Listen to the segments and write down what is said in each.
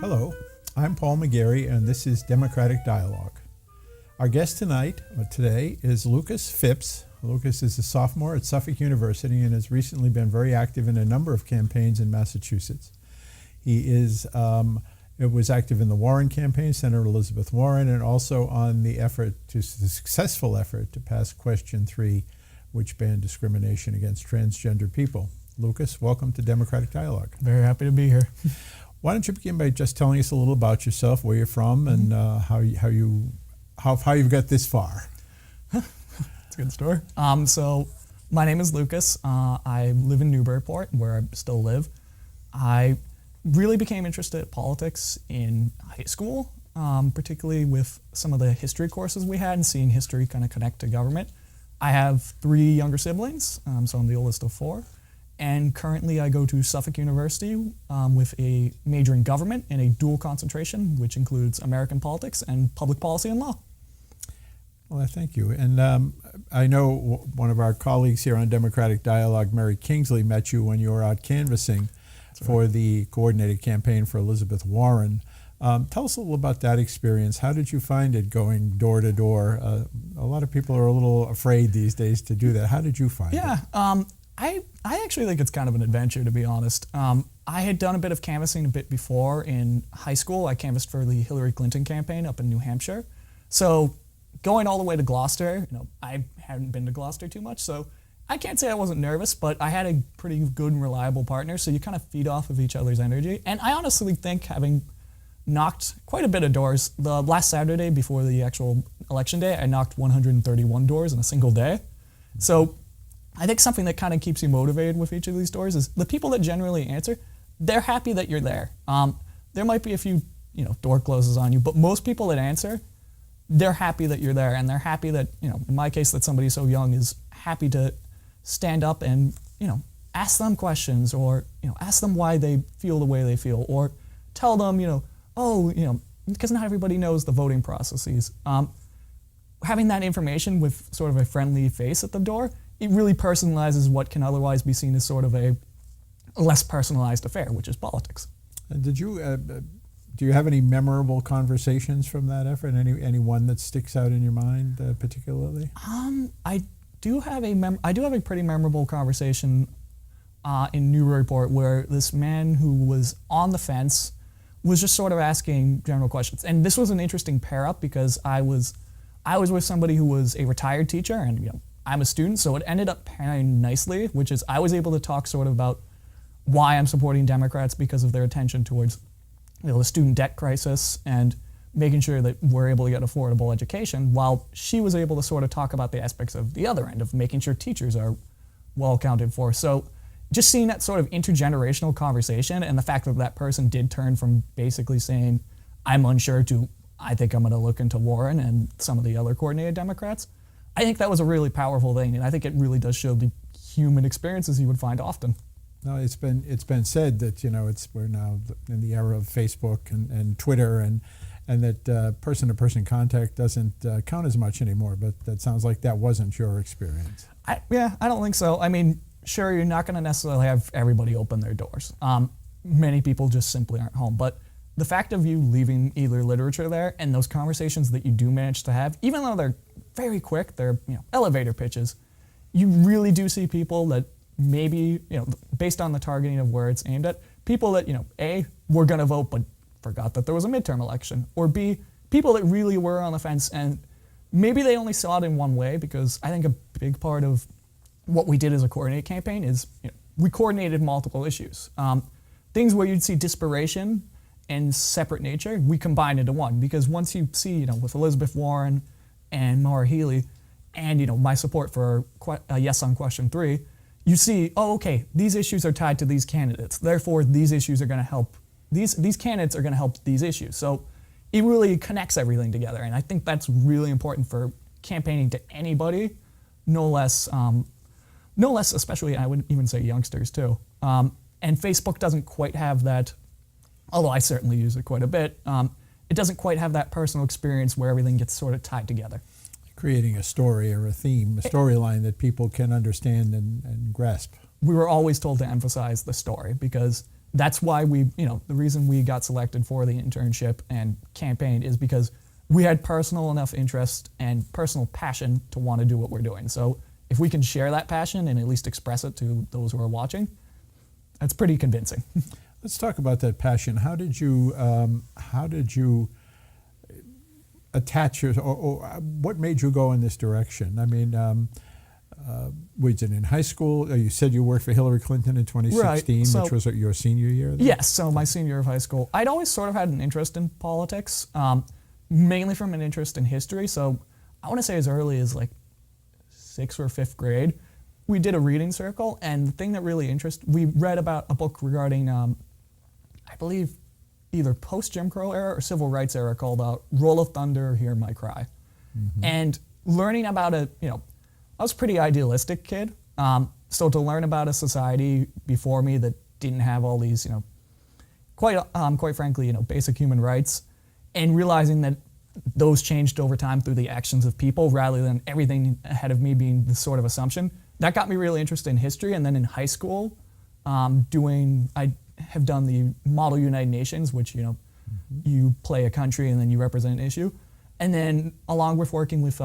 Hello, I'm Paul McGeary, and this is Democratic Dialogue. Our guest today is Lukas Phipps. Lucas is a sophomore at Suffolk University and has recently been very active in a number of campaigns in Massachusetts. He was active in the Warren campaign, Senator Elizabeth Warren, and also on the successful effort to pass Question 3, which banned discrimination against transgender people. Lukas, welcome to Democratic Dialogue. Very happy to be here. Why don't you begin by just telling us a little about yourself, where you're from, and how you've got this far? It's a good story. So my name is Lukas. I live in Newburyport, where I still live. I really became interested in politics in high school, particularly with some of the history courses we had and seeing history kind of connect to government. I have 3 younger siblings, so I'm the oldest of 4. And currently I go to Suffolk University with a major in government and a dual concentration, which includes American politics and public policy and law. Well, thank you. And I know one of our colleagues here on Democratic Dialogue, Mary Kingsley, met you when you were out canvassing for the coordinated campaign for Elizabeth Warren. Tell us a little about that experience. How did you find it going door to door? A lot of people are a little afraid these days to do that. How did you find it? I actually think it's kind of an adventure, to be honest. I had done a bit of canvassing a bit before in high school. I canvassed for the Hillary Clinton campaign up in New Hampshire. So going all the way to Gloucester, I hadn't been to Gloucester too much, so I can't say I wasn't nervous, but I had a pretty good and reliable partner, so you kind of feed off of each other's energy. And I honestly think, having knocked quite a bit of doors, the last Saturday before the actual election day, I knocked 131 doors in a single day. So I think something that kind of keeps you motivated with each of these doors is the people that generally answer, they're happy that you're there. There might be a few, door closes on you, but most people that answer, they're happy that you're there, and they're happy that, in my case, that somebody so young is happy to stand up and, ask them questions, or, ask them why they feel the way they feel, or tell them, because not everybody knows the voting processes. Having that information with sort of a friendly face at the door, it really personalizes what can otherwise be seen as sort of a less personalized affair, which is politics. Did you, do you have any memorable conversations from that effort? Any one that sticks out in your mind particularly? I do have a pretty memorable conversation in Newburyport, where this man who was on the fence was just sort of asking general questions. And this was an interesting pair up, because I was with somebody who was a retired teacher, and I'm a student, so it ended up pairing nicely, which is I was able to talk sort of about why I'm supporting Democrats because of their attention towards the student debt crisis and making sure that we're able to get affordable education, while she was able to sort of talk about the aspects of the other end of making sure teachers are well accounted for. So just seeing that sort of intergenerational conversation, and the fact that that person did turn from basically saying, I'm unsure, to I think I'm going to look into Warren and some of the other coordinated Democrats, I think that was a really powerful thing, and I think it really does show the human experiences you would find often. No, it's been said that we're now in the era of Facebook and Twitter, and that person-to-person contact doesn't count as much anymore. But that sounds like that wasn't your experience. I don't think so. I mean, sure, you're not going to necessarily have everybody open their doors. Many people just simply aren't home. But the fact of you leaving either literature there, and those conversations that you do manage to have, even though they're very quick, they're elevator pitches, you really do see people that maybe, based on the targeting of where it's aimed at, people that, A, were going to vote but forgot that there was a midterm election, or B, people that really were on the fence and maybe they only saw it in one way, because I think a big part of what we did as a coordinated campaign is we coordinated multiple issues. Things where you'd see disparation and separate nature, we combined into one, because once you see, with Elizabeth Warren and Maura Healey and, my support for a yes on Question 3, you see, these issues are tied to these candidates. Therefore, these issues are going to help, these candidates are going to help these issues. So it really connects everything together. And I think that's really important for campaigning to anybody, no less, especially, I would even say youngsters too. And Facebook doesn't quite have that, although I certainly use it quite a bit. It doesn't quite have that personal experience where everything gets sort of tied together. Creating a story or a theme, a storyline that people can understand and grasp. We were always told to emphasize the story, because that's why the reason we got selected for the internship and campaign is because we had personal enough interest and personal passion to want to do what we're doing. So if we can share that passion and at least express it to those who are watching, that's pretty convincing. Let's talk about that passion. How did you attach or what made you go in this direction? I mean, was it in high school? You said you worked for Hillary Clinton in 2016, right. So, which was your senior year then? Yes, so my senior year of high school. I'd always sort of had an interest in politics, mainly from an interest in history. So I want to say as early as like 6th or 5th grade, we did a reading circle, and the thing that really we read about a book regarding, I believe, either post-Jim Crow era or civil rights era called Roll of Thunder, Hear My Cry. Mm-hmm. And learning about it, I was a pretty idealistic kid. So to learn about a society before me that didn't have all these, quite frankly, basic human rights, and realizing that those changed over time through the actions of people rather than everything ahead of me being the sort of assumption, that got me really interested in history. And then in high school, I have done the Model United Nations, which, you play a country and then you represent an issue. And then along with working with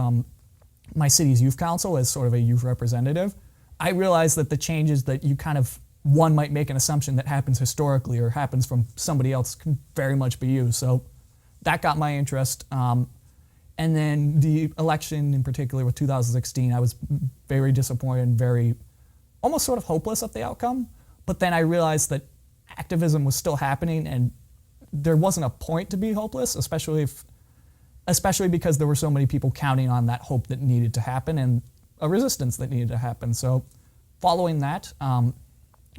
my city's youth council as sort of a youth representative, I realized that the changes that one might make an assumption that happens historically or happens from somebody else can very much be you. So that got my interest. And then the election in particular with 2016, I was very disappointed and very almost sort of hopeless at the outcome. But then I realized that activism was still happening and there wasn't a point to be hopeless, especially because there were so many people counting on that hope that needed to happen and a resistance that needed to happen. So following that,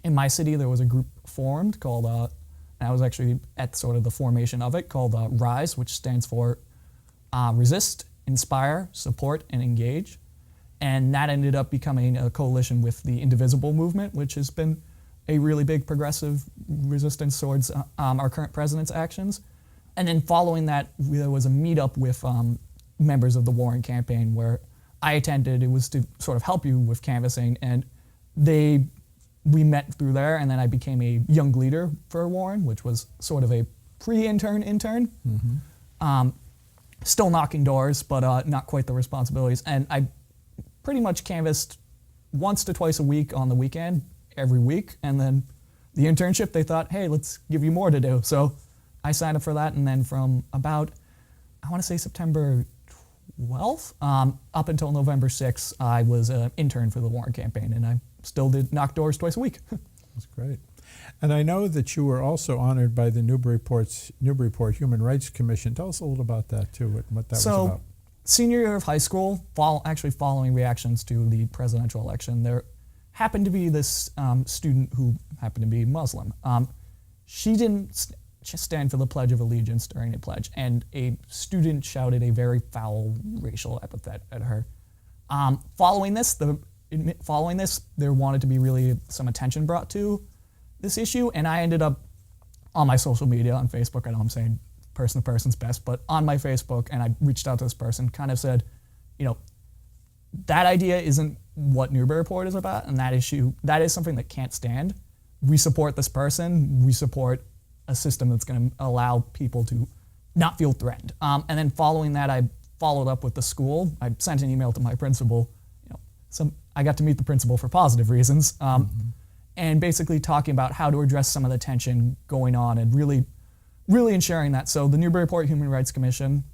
in my city, there was a group formed called, and I was actually at sort of the formation of it, called RISE, which stands for Resist, Inspire, Support, and Engage. And that ended up becoming a coalition with the Indivisible movement, which has been a really big progressive resistance towards our current president's actions. And then following that, there was a meetup with members of the Warren campaign where I attended. It was to sort of help you with canvassing, and we met through there, and then I became a young leader for Warren, which was sort of a pre-intern intern. Mm-hmm. Still knocking doors, but not quite the responsibilities. And I pretty much canvassed once to twice a week on the weekend, every week. And then the internship, they thought, hey, let's give you more to do. So I signed up for that, and then from about, I want to say September 12th, up until November 6th, I was an intern for the Warren campaign, and I still did knock doors twice a week. That's great. And I know that you were also honored by the Newburyport Human Rights Commission. Tell us a little about that, too, what that was about. So, senior year of high school, following reactions to the presidential election, there happened to be this student who happened to be Muslim. She didn't stand for the Pledge of Allegiance during a pledge, and a student shouted a very foul racial epithet at her. Following this, there wanted to be really some attention brought to this issue, and I ended up on my social media, on Facebook, I know I'm saying person to person's best, but on my Facebook, and I reached out to this person, kind of said, that idea isn't what Newburyport is about, and that is something that can't stand. We support this person, we support a system that's going to allow people to not feel threatened. And then following that, I followed up with the school. I sent an email to my principal. I got to meet the principal for positive reasons, and basically talking about how to address some of the tension going on and really ensuring that. So the Newburyport Human Rights Commission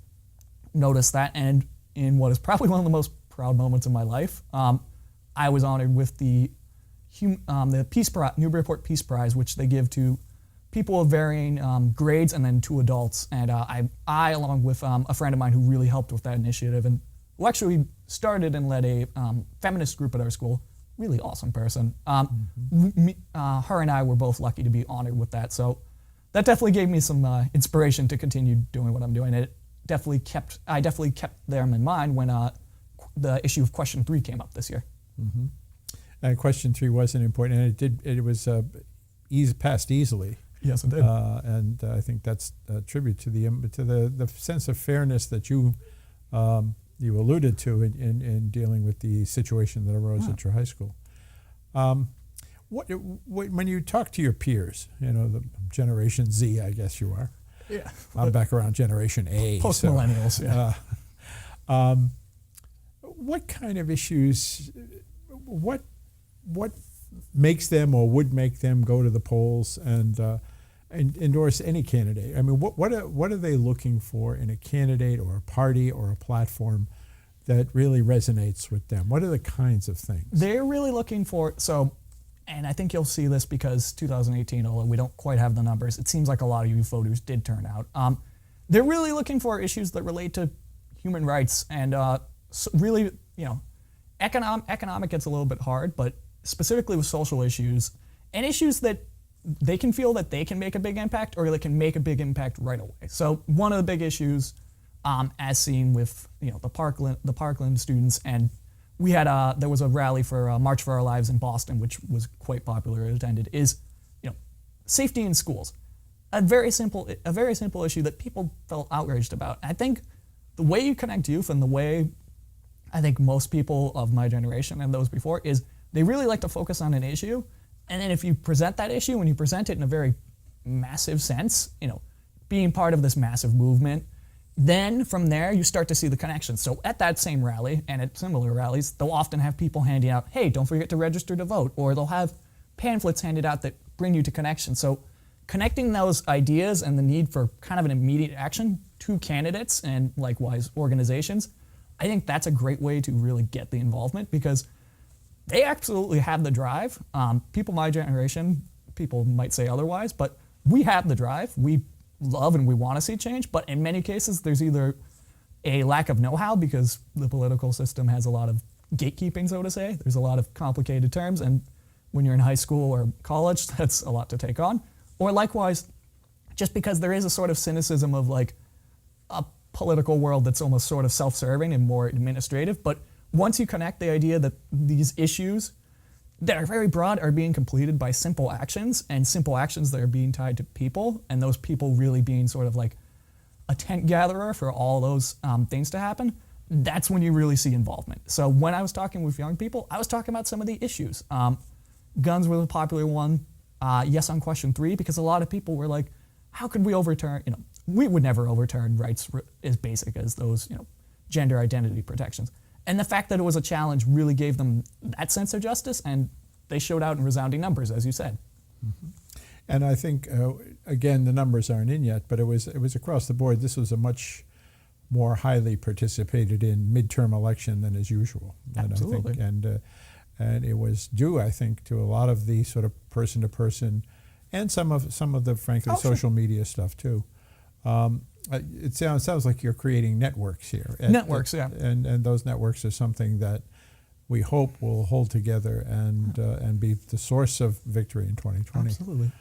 noticed that, and in what is probably one of the most proud moments of my life, I was honored with the Newburyport Peace Prize, which they give to people of varying grades and then to adults. And I along with a friend of mine who really helped with that initiative and who actually started and led a feminist group at our school, really awesome person. Her and I were both lucky to be honored with that. So that definitely gave me some inspiration to continue doing what I'm doing. I definitely kept them in mind when the issue of question 3 came up this year. Mm-hmm. And question 3 wasn't important, and it was passed easily. Yes, it did. And I think that's a tribute to the sense of fairness that you alluded to in dealing with the situation that arose at your high school. When you talk to your peers, the Generation Z, I guess you are. Yeah. I'm back around Generation A. Post-millennials, yeah. What kind of issues, what makes them or would make them go to the polls and endorse any candidate? I mean, what are they looking for in a candidate or a party or a platform that really resonates with them? What are the kinds of things? They're really looking for, and I think you'll see this because 2018, although we don't quite have the numbers, it seems like a lot of you voters did turn out. They're really looking for issues that relate to human rights and really, economic gets a little bit hard, but specifically with social issues and issues that they can feel that they can make a big impact or they can make a big impact right away. So one of the big issues, as seen with the Parkland students, and we had there was a rally for March for Our Lives in Boston, which was quite popularly attended, is safety in schools. A very simple issue that people felt outraged about. I think the way you connect youth and the way I think most people of my generation and those before is they really like to focus on an issue, and then if you present that issue and you present it in a very massive sense, being part of this massive movement, then from there you start to see the connections. So at that same rally and at similar rallies, they'll often have people handing out, hey, don't forget to register to vote, or they'll have pamphlets handed out that bring you to connections. So connecting those ideas and the need for kind of an immediate action to candidates and likewise organizations, I think that's a great way to really get the involvement because they absolutely have the drive. People my generation, people might say otherwise, but we have the drive. We love and we want to see change, but in many cases there's either a lack of know-how because the political system has a lot of gatekeeping, so to say. There's a lot of complicated terms, and when you're in high school or college, that's a lot to take on. Or likewise, just because there is a sort of cynicism of like a political world that's almost sort of self-serving and more administrative, but once you connect the idea that these issues that are very broad are being completed by simple actions, and simple actions that are being tied to people, and those people really being sort of like a tent gatherer for all those things to happen, that's when you really see involvement. So when I was talking with young people, I was talking about some of the issues. Guns were the popular one. Yes on question 3, because a lot of people were like, how could we overturn, we would never overturn rights as basic as those, gender identity protections. And the fact that it was a challenge really gave them that sense of justice, and they showed out in resounding numbers, as you said. Mm-hmm. And I think, again, the numbers aren't in yet, but it was across the board. This was a much more highly participated in midterm election than is usual. Absolutely. And it was due, I think, to a lot of the sort of person-to-person and some of the, frankly, social media stuff, too. It sounds like you're creating networks here. Networks, yeah. And those networks are something that we hope will hold together and be the source of victory in 2020. Absolutely.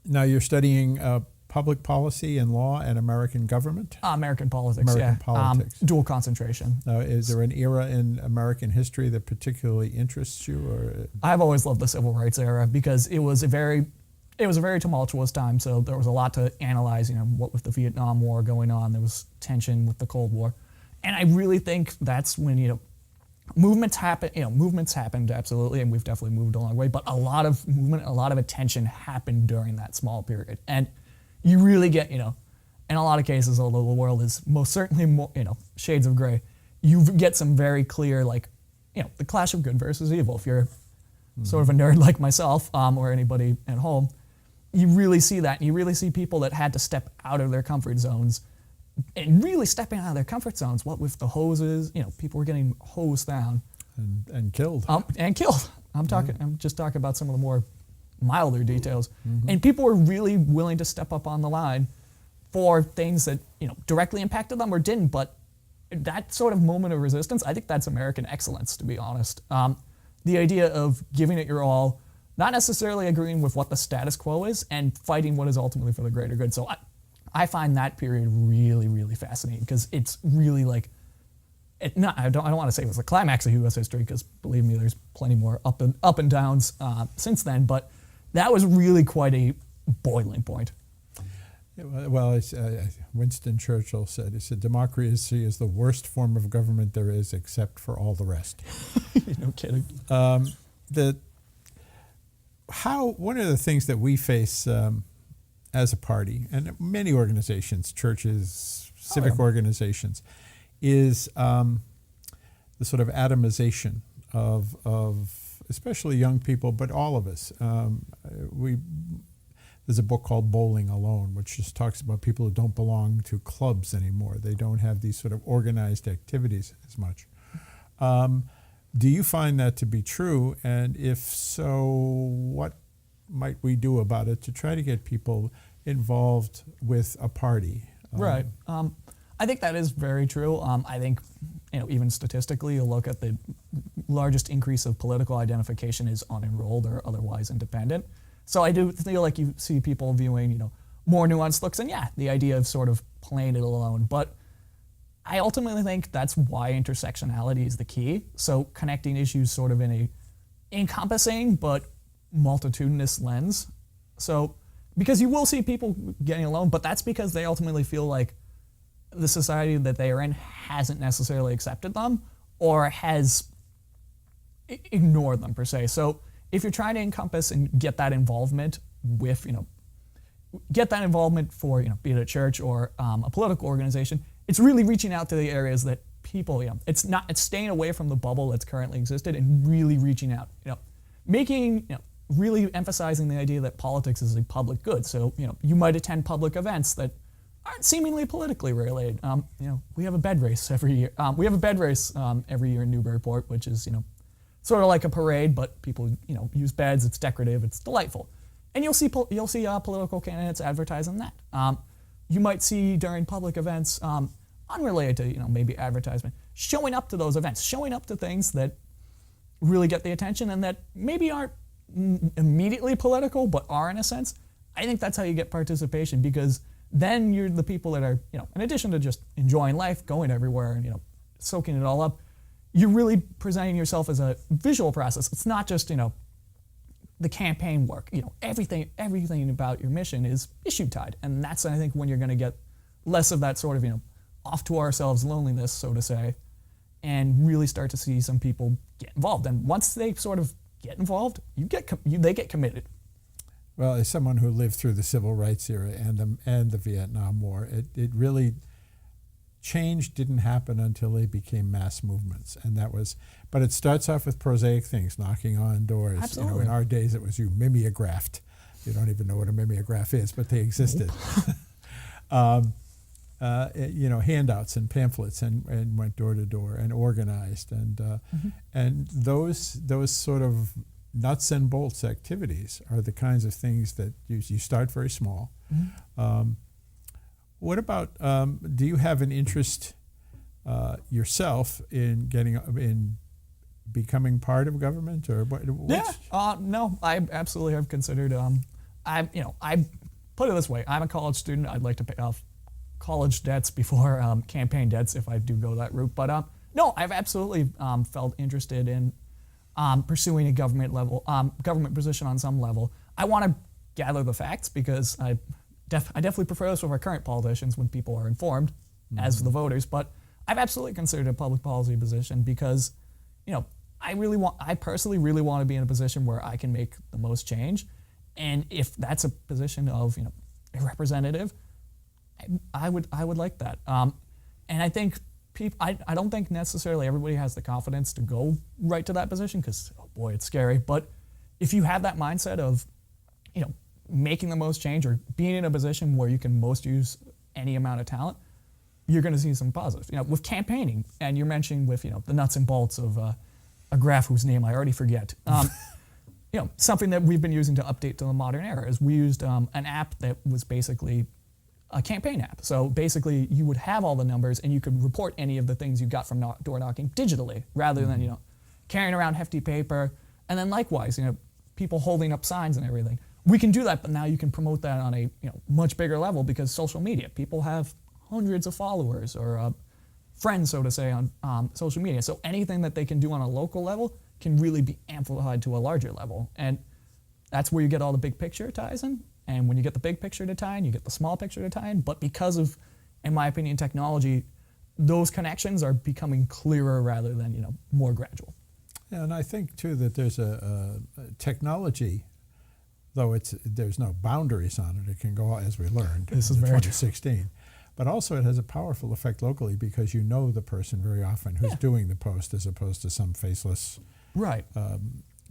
Now you're studying public policy and law and American government? American politics, politics. Dual concentration. Now, is there an era in American history that particularly interests you? Or I've always loved the Civil Rights era because it was a very tumultuous time, so there was a lot to analyze, what with the Vietnam War going on, there was tension with the Cold War. And I really think that's when, movements happened, absolutely, and we've definitely moved a long way, but a lot of movement, a lot of attention happened during that small period. And you really get, in a lot of cases, although the world is most certainly more, shades of gray, you get some very clear, the clash of good versus evil. If you're sort of a nerd like myself, or anybody at home, you really see that. You really see people that had to step out of their comfort zones, and really stepping out of their comfort zones. What with the hoses, people were getting hosed down and killed. And killed. I'm just talking about some of the more milder details. Mm-hmm. And people were really willing to step up on the line for things that directly impacted them or didn't. But that sort of moment of resistance, I think that's American excellence, to be honest. The idea of giving it your all, not necessarily agreeing with what the status quo is, and fighting what is ultimately for the greater good. So I find that period really, really fascinating because it's really I don't want to say it was the climax of U.S. history because believe me, there's plenty more up and downs since then. But that was really quite a boiling point. Well, Winston Churchill said, democracy is the worst form of government there is except for all the rest. No kidding. one of the things that we face as a party, and many organizations, churches, civic organizations, is the sort of atomization of especially young people, but all of us. There's a book called Bowling Alone, which just talks about people who don't belong to clubs anymore. They don't have these sort of organized activities as much. Do you find that to be true? And if so, what might we do about it to try to get people involved with a party? Right. I think that is very true. I think, even statistically, you look at the largest increase of political identification is unenrolled or otherwise independent. So I do feel like you see people viewing, more nuanced looks, and the idea of sort of playing it alone. But I ultimately think that's why intersectionality is the key. So connecting issues sort of in a encompassing but multitudinous lens. So because you will see people getting alone, but that's because they ultimately feel like the society that they are in hasn't necessarily accepted them or has ignored them per se. So if you're trying to encompass and get that involvement with, get that involvement for, be it a church or a political organization, it's really reaching out to the areas that people, it's staying away from the bubble that's currently existed and really reaching out, making, really emphasizing the idea that politics is a public good. So, you might attend public events that aren't seemingly politically related. We have a bed race every year. Every year in Newburyport, which is, sort of like a parade, but people, use beds. It's decorative. It's delightful, and you'll see political candidates advertising that. You might see during public events, unrelated to maybe advertisement, showing up to those events, showing up to things that really get the attention and that maybe aren't immediately political, but are in a sense. I think that's how you get participation, because then you're the people that are, in addition to just enjoying life, going everywhere and soaking it all up, you're really presenting yourself as a visual process. It's not just, the campaign work. Everything about your mission is issue tied. And that's, I think, when you're going to get less of that sort of, off to ourselves loneliness, so to say, and really start to see some people get involved. And once they sort of get involved, they get committed. Well, as someone who lived through the civil rights era and the Vietnam War, it really, change didn't happen until they became mass movements, and but it starts off with prosaic things, knocking on doors. Absolutely. In our days it was you mimeographed. You don't even know what a mimeograph is, but they existed. Handouts and pamphlets and went door to door and organized and those sort of nuts and bolts activities are the kinds of things that you start very small. Mm-hmm. What about, do you have an interest yourself in becoming part of government, or what? No, I absolutely have considered. I put it this way: I'm a college student. I'd like to pay off college debts before campaign debts if I do go that route. But no, I've absolutely felt interested in pursuing a government position on some level. I want to gather the facts because I definitely prefer this with our current politicians when people are informed, as the voters. But I've absolutely considered a public policy position because, I personally really want to be in a position where I can make the most change. And if that's a position of, a representative, I would like that. And I think I don't think necessarily everybody has the confidence to go right to that position because, oh boy, it's scary. But if you have that mindset of, making the most change or being in a position where you can most use any amount of talent, you're going to see some positives. With campaigning, and you're mentioning with, the nuts and bolts of a graph whose name I already forget. Something that we've been using to update to the modern era is we used an app that was basically a campaign app. So basically you would have all the numbers and you could report any of the things you got from door knocking digitally rather than, carrying around hefty paper. And then likewise, people holding up signs and everything. We can do that, but now you can promote that on a much bigger level because social media, people have hundreds of followers or friends, so to say, on social media. So anything that they can do on a local level can really be amplified to a larger level. And that's where you get all the big picture ties in. And when you get the big picture to tie in, you get the small picture to tie in. But because of, in my opinion, technology, those connections are becoming clearer rather than, more gradual. Yeah, and I think, too, that there's a technology though there's no boundaries on it. It can go, as we learned, This is in very 2016. But also it has a powerful effect locally because you know the person very often who's doing the post as opposed to some faceless, Right.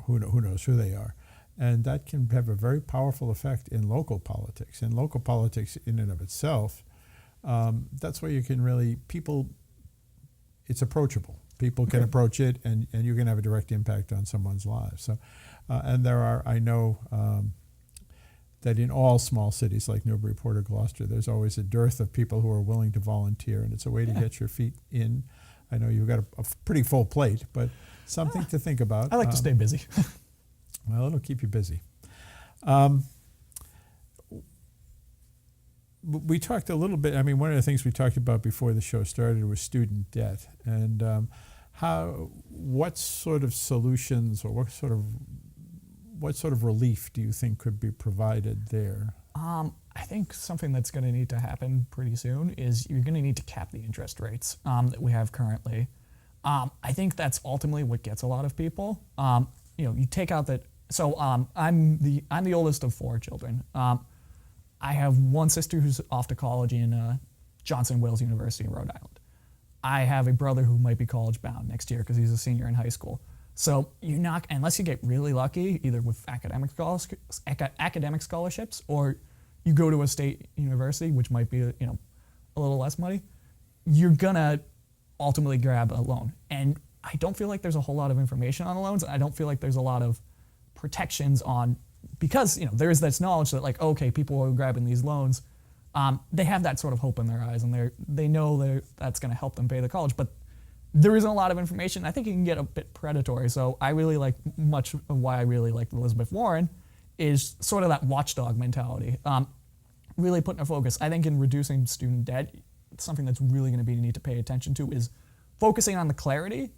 who knows who they are. And that can have a very powerful effect in local politics. And local politics in and of itself, that's where you can really, it's approachable. People can approach it and you can have a direct impact on someone's lives. So, and I know that in all small cities like Newburyport or Gloucester, there's always a dearth of people who are willing to volunteer, and it's a way to get your feet in. I know you've got a pretty full plate, but something to think about. I like to stay busy. Well, it'll keep you busy. We talked a little bit, one of the things we talked about before the show started was student debt, and what sort of solutions or what sort of relief do you think could be provided there? I think something that's going to need to happen pretty soon is you're going to need to cap the interest rates that we have currently. I think that's ultimately what gets a lot of people. You take out that. So I'm the oldest of 4 children. I have one sister who's off to college in Johnson Wales University in Rhode Island. I have a brother who might be college bound next year because he's a senior in high school. So you're not, unless you get really lucky, either with academic scholarships or you go to a state university, which might be a little less money, you're gonna ultimately grab a loan. And I don't feel like there's a whole lot of information on the loans. I don't feel like there's a lot of protections on, because there is this knowledge that like, okay, people are grabbing these loans. They have that sort of hope in their eyes, and they know that's going to help them pay the college. But there isn't a lot of information. I think it can get a bit predatory. So I really like, much of why I really liked Elizabeth Warren is sort of that watchdog mentality. Really putting a focus. I think in reducing student debt, something that's really going to be need to pay attention to is focusing on the clarity,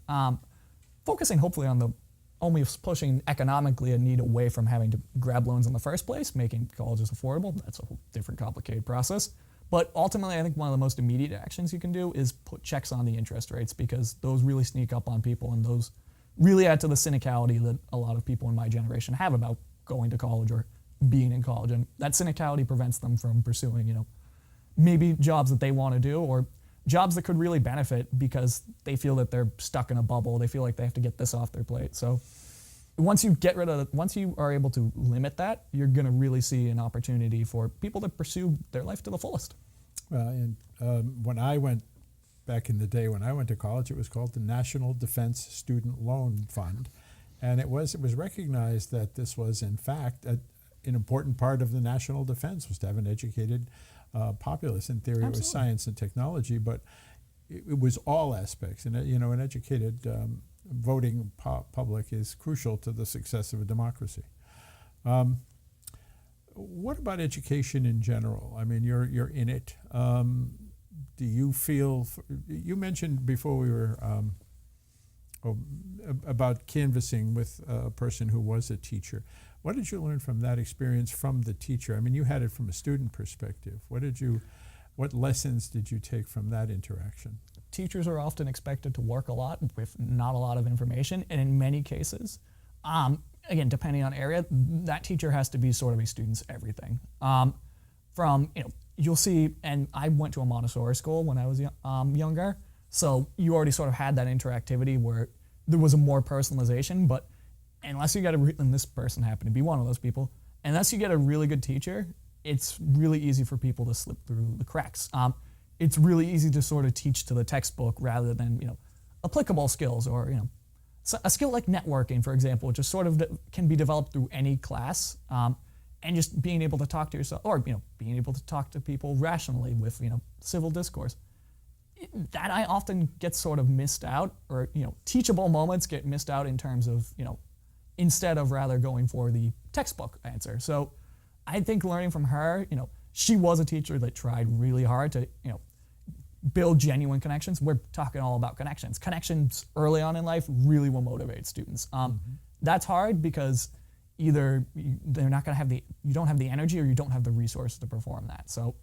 focusing hopefully on the only pushing economically a need away from having to grab loans in the first place, making colleges affordable. That's a whole different complicated process. But ultimately, I think one of the most immediate actions you can do is put checks on the interest rates, because those really sneak up on people, and those really add to the cynicality that a lot of people in my generation have about going to college or being in college. And that cynicality prevents them from pursuing, maybe jobs that they want to do, or jobs that could really benefit because they feel that they're stuck in a bubble. They feel like they have to get this off their plate. So once you are able to limit that, you're going to really see an opportunity for people to pursue their life to the fullest. Well, and when I went back in the day, when I went to college, it was called the National Defense Student Loan Fund. And it was recognized that this was, in fact, an important part of the national defense was to have an educated populace. In theory, Absolutely. It was science and technology, but it was all aspects. And an educated voting public is crucial to the success of a democracy. What about education in general? You're in it. Do you feel? You mentioned before we were about canvassing with a person who was a teacher. What did you learn from that experience from the teacher? You had it from a student perspective. What lessons did you take from that interaction? Teachers are often expected to work a lot with not a lot of information, and in many cases, again, depending on area, that teacher has to be sort of a student's everything. You'll see, and I went to a Montessori school when I was younger, so you already sort of had that interactivity where there was a more personalization, but unless you get and this person happened to be one of those people, unless you get a really good teacher, it's really easy for people to slip through the cracks. It's really easy to sort of teach to the textbook rather than, applicable skills, or, a skill like networking, for example, which is sort of can be developed through any class, and just being able to talk to yourself, or, being able to talk to people rationally with, civil discourse. That I often get sort of missed out, or, teachable moments get missed out in terms of, instead of rather going for the textbook answer. So I think learning from her, she was a teacher that tried really hard to, build genuine connections. We're talking all about connections. Connections early on in life really will motivate students. That's hard because either they're not going to have you don't have the energy, or you don't have the resources to perform that. So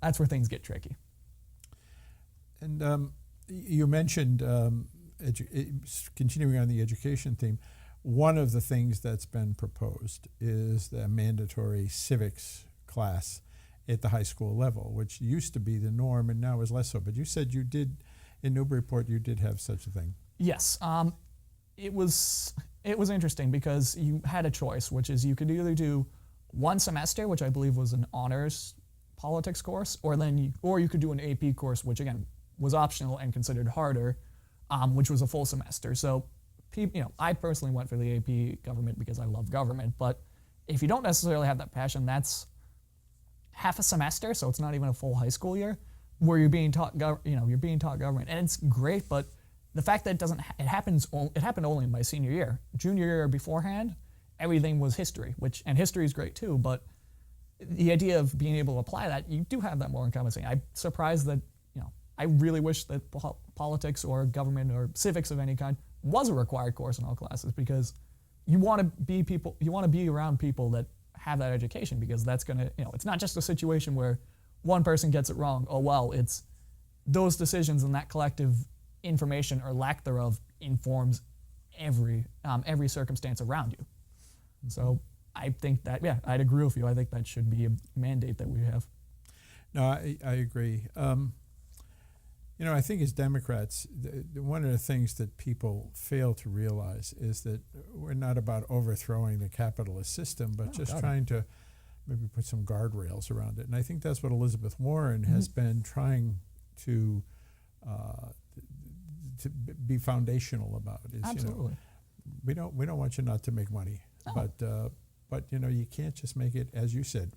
that's where things get tricky. And you mentioned, continuing on the education theme, one of the things that's been proposed is the mandatory civics class at the high school level, which used to be the norm and now is less so. But you said you did, in Newburyport, you did have such a thing. Yes. It was interesting because you had a choice, which is you could either do one semester, which I believe was an honors politics course, or you could do an AP course, which again was optional and considered harder, which was a full semester. So, I personally went for the AP government because I love government. But if you don't necessarily have that passion, that's half a semester, so it's not even a full high school year where you're being taught government, and it's great. But the fact that it happened only in my senior year. Junior year beforehand, everything was history, and history is great too. But the idea of being able to apply that, you do have that more encompassing. I'm surprised that I really wish that politics or government or civics of any kind was a required course in all classes, because you want to be around people that have that education, because that's going to, it's not just a situation where one person gets it wrong. Oh, well, it's those decisions and that collective information or lack thereof informs every circumstance around you. So I think that, I'd agree with you. I think that should be a mandate that we have. No, I agree. I think as Democrats, one of the things that people fail to realize is that we're not about overthrowing the capitalist system, but just trying to maybe put some guardrails around it. And I think that's what Elizabeth Warren has been trying to be foundational about. Is, Absolutely. We don't want you not to make money, but you can't just make it, as you said,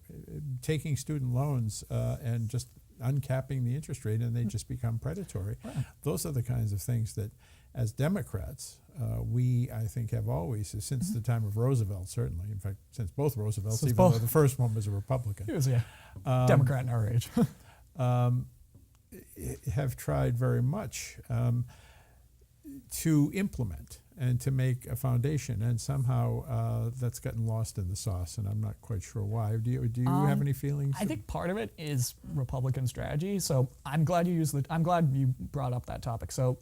taking student loans and just uncapping the interest rate, and they just become predatory. Right. Those are the kinds of things that, as Democrats, we, I think, have always, since the time of Roosevelt, certainly, in fact, since both Roosevelts, though the first one was a Republican. He was a Democrat in our age. Have tried very much to implement and to make a foundation, and somehow that's gotten lost in the sauce, and I'm not quite sure why. Do you have any feelings? I think part of it is Republican strategy. So I'm glad you brought up that topic. So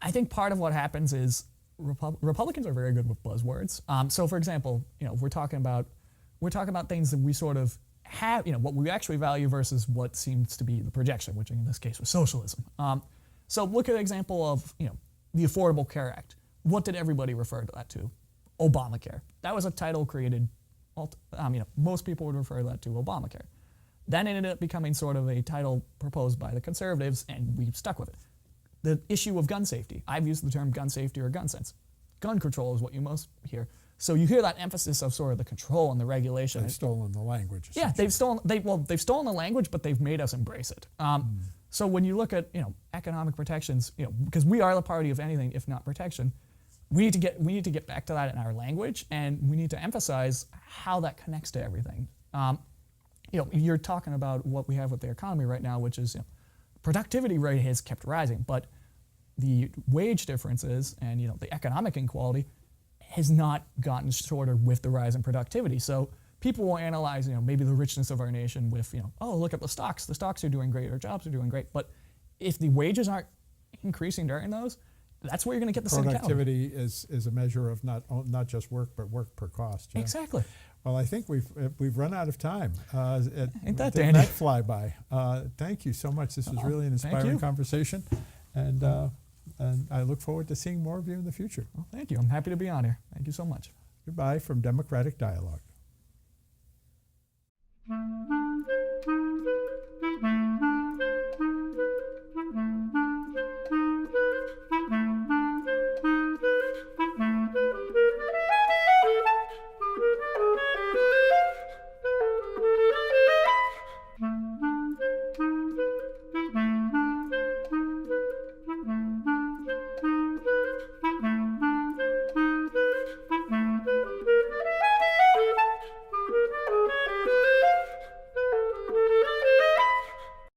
I think part of what happens is Republicans are very good with buzzwords. So for example, we're talking about things that we sort of have, what we actually value versus what seems to be the projection, which in this case was socialism. So look at an example of the Affordable Care Act. What did everybody refer to that to? Obamacare. That was a title created. Most people would refer that to Obamacare. Then it ended up becoming sort of a title proposed by the conservatives, and we stuck with it. The issue of gun safety. I've used the term gun safety or gun sense. Gun control is what you most hear. So you hear that emphasis of sort of the control and the regulation. They've stolen the language. Yeah, they've stolen the language, but they've made us embrace it. So when you look at economic protections, because we are the party of anything if not protection, we need to get back to that in our language, and we need to emphasize how that connects to everything. You're talking about what we have with the economy right now, which is productivity rate has kept rising, but the wage differences and the economic inequality has not gotten shorter with the rise in productivity. So people will analyze maybe the richness of our nation with look at the stocks. The stocks are doing great, our jobs are doing great. But if the wages aren't increasing during those, that's where you're going to get the productivity is a measure of not just work, but work per cost. Yeah? Exactly. Well, I think we've run out of time. Ain't that dandy? dandy? That fly by. Thank you so much. This was really an inspiring conversation, and I look forward to seeing more of you in the future. Well, thank you. I'm happy to be on here. Thank you so much. Goodbye from Democratic Dialogue.